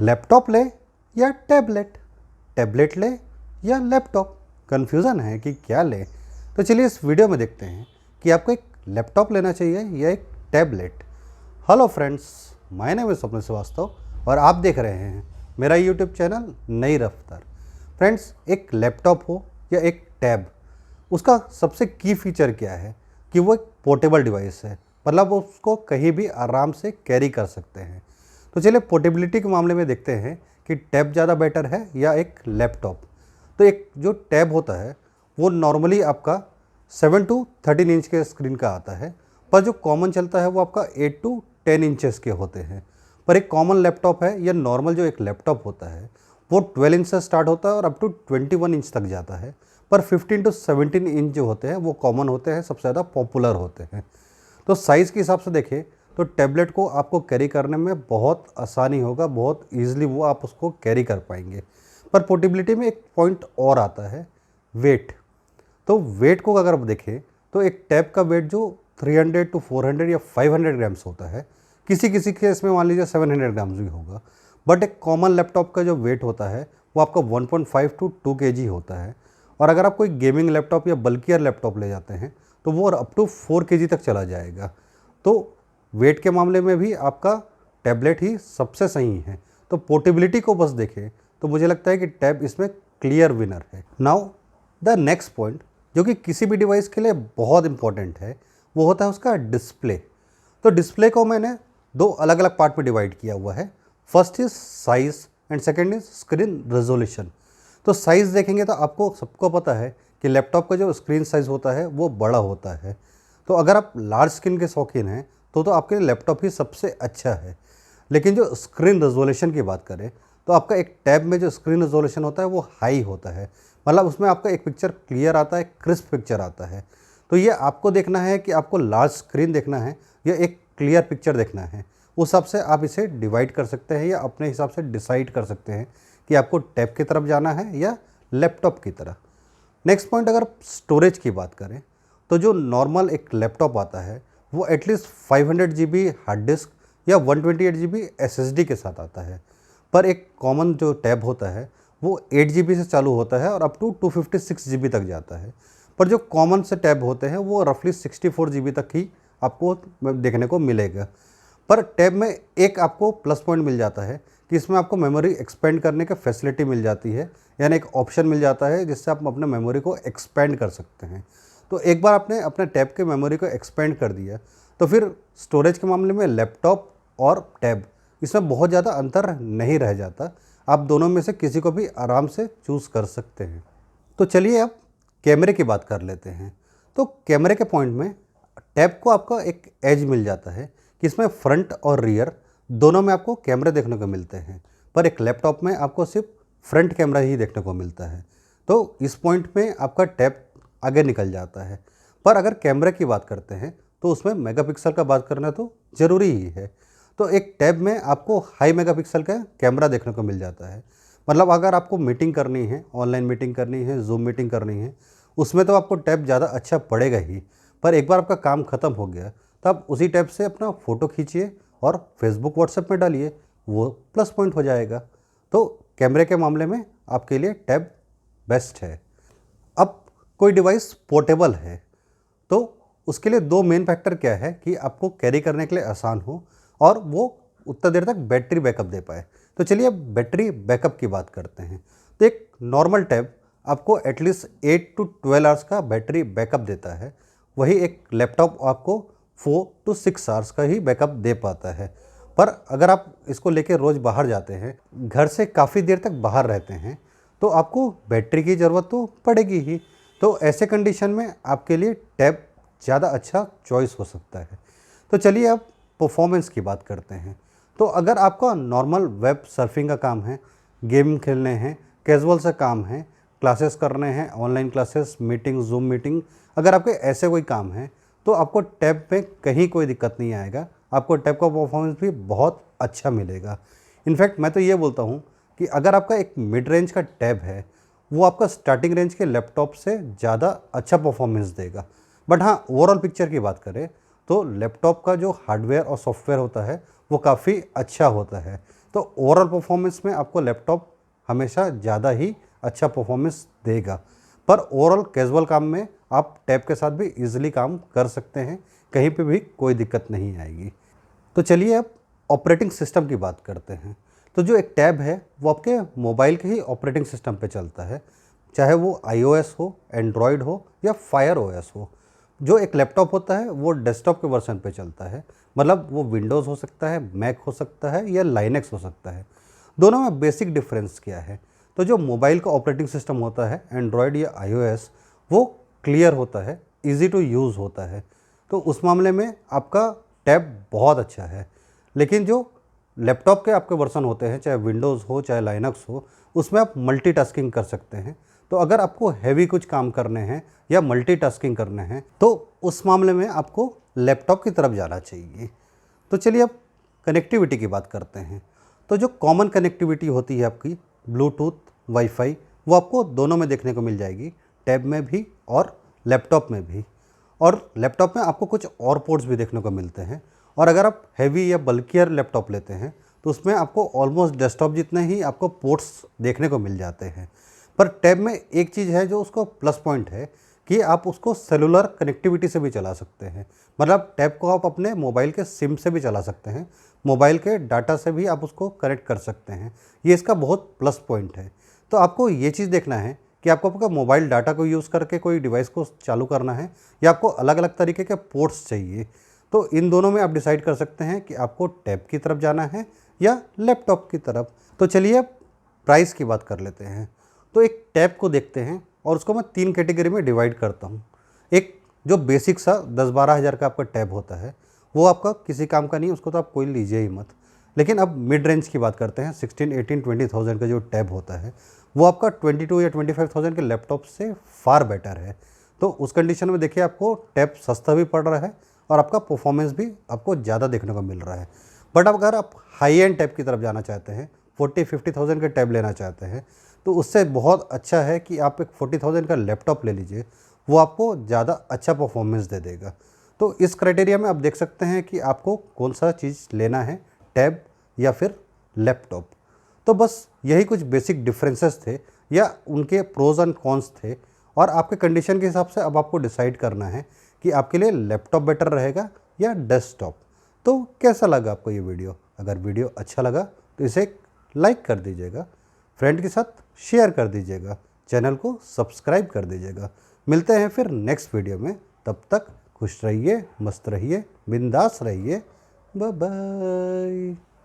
Laptop ले या tablet, tablet ले या लैपटॉप, कन्फ्यूज़न है कि क्या ले। तो चलिए इस वीडियो में देखते हैं कि आपको एक लैपटॉप लेना चाहिए या एक tablet. Hello friends, my name is स्वप्न श्रीवास्तव और आप देख रहे हैं मेरा यूट्यूब चैनल नई रफ्तार। फ्रेंड्स, एक लैपटॉप हो या एक टैब, उसका सबसे की फीचर क्या है कि वो एक पोर्टेबल डिवाइस है, मतलब उसको कहीं भी आराम से कैरी कर सकते हैं। तो चलिए पोर्टेबिलिटी के मामले में देखते हैं कि टैब ज़्यादा बेटर है या एक लैपटॉप। तो एक जो टैब होता है वो नॉर्मली आपका 7 to 13 इंच के स्क्रीन का आता है, पर जो कॉमन चलता है वो आपका 8 to 10 इंचेस के होते हैं। पर एक कॉमन लैपटॉप है या नॉर्मल जो एक लैपटॉप होता है वो 12 इंच से स्टार्ट होता है और अप टू 21 इंच तक जाता है। पर 15 to 17 इंच जो होते हैं वो कॉमन होते हैं, सबसे ज़्यादा पॉपुलर होते हैं। तो साइज़ के हिसाब से देखें तो टैबलेट को आपको कैरी करने में बहुत आसानी होगा, बहुत ईजिली वो आप उसको कैरी कर पाएंगे। पर पोर्टेबिलिटी में एक पॉइंट और आता है, वेट। तो वेट को अगर आप देखें तो एक टैब का वेट जो 300 to 400 या 500 ग्राम्स होता है, किसी किसी केस में मान लीजिए 700 ग्राम्स भी होगा। बट एक कॉमन लैपटॉप का जो वेट होता है वो आपका 1.5 to 2 kg होता है। और अगर आप कोई गेमिंग लैपटॉप या बल्कियर लैपटॉप ले जाते हैं तो वो अप टू 4 kg तक चला जाएगा। तो वेट के मामले में भी आपका टैबलेट ही सबसे सही है। तो पोर्टेबिलिटी को बस देखें तो मुझे लगता है कि टैब इसमें क्लियर विनर है। नाउ द नेक्स्ट पॉइंट जो कि किसी भी डिवाइस के लिए बहुत इंपॉर्टेंट है वो होता है उसका डिस्प्ले। तो डिस्प्ले को मैंने दो अलग अलग पार्ट में डिवाइड किया हुआ है। First is size and second is screen resolution. तो साइज़ देखेंगे तो आपको सबको पता है कि लैपटॉप का जो स्क्रीन साइज़ होता है वो बड़ा होता है। तो अगर आप लार्ज स्क्रीन के शौकीन हैं तो आपके लिए लैपटॉप ही सबसे अच्छा है। लेकिन जो स्क्रीन रेजोल्यूशन की बात करें तो आपका एक टैब में जो स्क्रीन रेजोल्यूशन होता है वो हाई होता है, मतलब उसमें आपका एक पिक्चर क्लियर आता है, क्रिस्प पिक्चर आता है। तो ये आपको देखना है कि आपको लार्ज स्क्रीन देखना है या एक क्लियर पिक्चर देखना है, उस हिसाब से आप इसे डिवाइड कर सकते हैं या अपने हिसाब से डिसाइड कर सकते हैं कि आपको टैब की तरफ जाना है या लैपटॉप की तरफ। नेक्स्ट पॉइंट, अगर स्टोरेज की बात करें तो जो नॉर्मल एक लैपटॉप आता है वो एटलीस्ट 500 GB हार्ड डिस्क या 128 GB SSD के साथ आता है। पर एक कॉमन जो टैब होता है वो 8 GB से चालू होता है और अप टू 256 GB तक जाता है। पर जो कॉमन से टैब होते हैं वो रफली 64 GB तक ही आपको देखने को मिलेगा। पर टैब में एक आपको प्लस पॉइंट मिल जाता है कि इसमें आपको मेमोरी एक्सपेंड करने का फैसिलिटी मिल जाती है, यानी एक ऑप्शन मिल जाता है जिससे आप अपने मेमोरी को एक्सपेंड कर सकते हैं। तो एक बार आपने अपने टैब के मेमोरी को एक्सपेंड कर दिया तो फिर स्टोरेज के मामले में लैपटॉप और टैब इसमें बहुत ज़्यादा अंतर नहीं रह जाता। आप दोनों में से किसी को भी आराम से चूज़ कर सकते हैं। तो चलिए अब कैमरे की बात कर लेते हैं। तो कैमरे के पॉइंट में टैब को आपका एक एज मिल जाता है कि इसमें फ्रंट और रियर दोनों में आपको कैमरे देखने को मिलते हैं, पर एक लैपटॉप में आपको सिर्फ फ्रंट कैमरा ही देखने को मिलता है। तो इस पॉइंट में आपका टैब आगे निकल जाता है। पर अगर कैमरे की बात करते हैं तो उसमें मेगापिक्सल का बात करना तो ज़रूरी ही है। तो एक टैब में आपको हाई मेगापिक्सल का कैमरा देखने को मिल जाता है, मतलब अगर आपको मीटिंग करनी है, ऑनलाइन मीटिंग करनी है, जूम मीटिंग करनी है, उसमें तो आपको टैब ज़्यादा अच्छा पड़ेगा ही। पर एक बार आपका काम ख़त्म हो गया तो आप उसी टैब से अपना फ़ोटो खींचिए और फेसबुक व्हाट्सएप में डालिए, वो प्लस पॉइंट हो जाएगा। तो कैमरे के मामले में आपके लिए टैब बेस्ट है। अब कोई डिवाइस पोर्टेबल है तो उसके लिए दो मेन फैक्टर क्या है कि आपको कैरी करने के लिए आसान हो और वो उतना देर तक बैटरी बैकअप दे पाए। तो चलिए अब बैटरी बैकअप की बात करते हैं। तो एक नॉर्मल टैब आपको एटलीस्ट 8 to 12 आवर्स का बैटरी बैकअप देता है, वही एक लैपटॉप आपको 4 to 6 आवर्स का ही बैकअप दे पाता है। पर अगर आप इसको लेके रोज़ बाहर जाते हैं, घर से काफ़ी देर तक बाहर रहते हैं, तो आपको बैटरी की ज़रूरत तो पड़ेगी ही। तो ऐसे कंडीशन में आपके लिए टैब ज़्यादा अच्छा चॉइस हो सकता है। तो चलिए अब परफॉर्मेंस की बात करते हैं। तो अगर आपका नॉर्मल वेब सर्फिंग का काम है, गेम खेलने हैं, कैजुअल से काम है, क्लासेस करने हैं, online classes, meeting, zoom meeting, अगर आपके ऐसे कोई काम है तो आपको टैब में कहीं कोई दिक्कत नहीं आएगा। आपको टैब का परफॉर्मेंस भी बहुत अच्छा मिलेगा। इनफैक्ट मैं तो ये बोलता हूँ कि अगर आपका एक मिड रेंज का टैब है वो आपका स्टार्टिंग रेंज के लैपटॉप से ज़्यादा अच्छा परफॉर्मेंस देगा। बट हाँ, ओवरऑल पिक्चर की बात करें तो लैपटॉप का जो हार्डवेयर और सॉफ्टवेयर होता है वो काफ़ी अच्छा होता है। तो ओवरऑल परफॉर्मेंस में आपको लैपटॉप हमेशा ज़्यादा ही अच्छा परफॉर्मेंस देगा। पर ओवरऑल कैजुअल काम में आप टैब के साथ भी इजीली काम कर सकते हैं, कहीं पे भी कोई दिक्कत नहीं आएगी। तो चलिए अब ऑपरेटिंग सिस्टम की बात करते हैं। तो जो एक टैब है वो आपके मोबाइल के ही ऑपरेटिंग सिस्टम पे चलता है, चाहे वो iOS हो, एंड्रॉयड हो या फायर OS हो। जो एक लैपटॉप होता है वो डेस्कटॉप के वर्जन पे चलता है, मतलब वो विंडोज़ हो सकता है, मैक हो सकता है या लाइनेक्स हो सकता है। दोनों में बेसिक डिफरेंस क्या है? तो जो मोबाइल का ऑपरेटिंग सिस्टम होता है एंड्रॉयड या iOS, वो क्लियर होता है, ईजी टू यूज़ होता है, तो उस मामले में आपका टैब बहुत अच्छा है। लेकिन जो लैपटॉप के आपके वर्जन होते हैं, चाहे विंडोज़ हो चाहे लाइनक्स हो, उसमें आप मल्टीटास्किंग कर सकते हैं। तो अगर आपको हैवी कुछ काम करने हैं या मल्टीटास्किंग करने हैं तो उस मामले में आपको लैपटॉप की तरफ जाना चाहिए। तो चलिए अब कनेक्टिविटी की बात करते हैं। तो जो कॉमन कनेक्टिविटी होती है आपकी ब्लूटूथ, वाईफाई, वो आपको दोनों में देखने को मिल जाएगी, टैब में भी और लैपटॉप में भी। और लैपटॉप में आपको कुछ और पोर्ट्स भी देखने को मिलते हैं। और अगर आप हैवी या बल्कियर लैपटॉप लेते हैं तो उसमें आपको ऑलमोस्ट डेस्कटॉप जितने ही आपको पोर्ट्स देखने को मिल जाते हैं। पर टैब में एक चीज़ है जो उसको प्लस पॉइंट है कि आप उसको सेलुलर कनेक्टिविटी से भी चला सकते हैं, मतलब टैब को आप अपने मोबाइल के सिम से भी चला सकते हैं, मोबाइल के डाटा से भी आप उसको कनेक्ट कर सकते हैं। ये इसका बहुत प्लस पॉइंट है। तो आपको ये चीज़ देखना है कि आपको आपका मोबाइल डाटा को यूज़ करके कोई डिवाइस को चालू करना है या आपको अलग अलग तरीके के पोर्ट्स चाहिए। तो इन दोनों में आप डिसाइड कर सकते हैं कि आपको टैब की तरफ जाना है या लैपटॉप की तरफ। तो चलिए अब प्राइस की बात कर लेते हैं। तो एक टैब को देखते हैं और उसको मैं 3 कैटेगरी में डिवाइड करता हूँ। एक जो बेसिक सा 10-12 हज़ार का आपका टैब होता है, वो आपका किसी काम का नहीं, उसको तो आप कोई लीजिए ही मत। लेकिन अब मिड रेंज की बात करते हैं, 16, 18, 20,000 का जो टैब होता है वो आपका 22 या 25,000 के लैपटॉप से फार बेटर है। तो उस कंडीशन में देखिए आपको टैब सस्ता भी पड़ रहा है और आपका परफॉर्मेंस भी आपको ज़्यादा देखने को मिल रहा है। बट अगर आप हाई एंड टैब की तरफ जाना चाहते हैं, 40-50,000 के टैब लेना चाहते हैं, तो उससे बहुत अच्छा है कि आप एक 40,000 का लैपटॉप ले लीजिए, वो आपको ज़्यादा अच्छा परफॉर्मेंस दे देगा। तो इस क्राइटेरिया में आप देख सकते हैं कि आपको कौन सा चीज़ लेना है, टैब या फिर लैपटॉप। तो बस यही कुछ बेसिक डिफरेंसेस थे या उनके प्रोज एंड कॉन्स थे, और आपके कंडीशन के हिसाब से अब आपको डिसाइड करना है कि आपके लिए लैपटॉप बेटर रहेगा या डेस्कटॉप। तो कैसा लगा आपको ये वीडियो? अगर वीडियो अच्छा लगा तो इसे लाइक कर दीजिएगा, फ्रेंड के साथ शेयर कर दीजिएगा, चैनल को सब्सक्राइब कर दीजिएगा। मिलते हैं फिर नेक्स्ट वीडियो में, तब तक खुश रहिए, मस्त रहिए, बिंदास रहिए। Bye bye.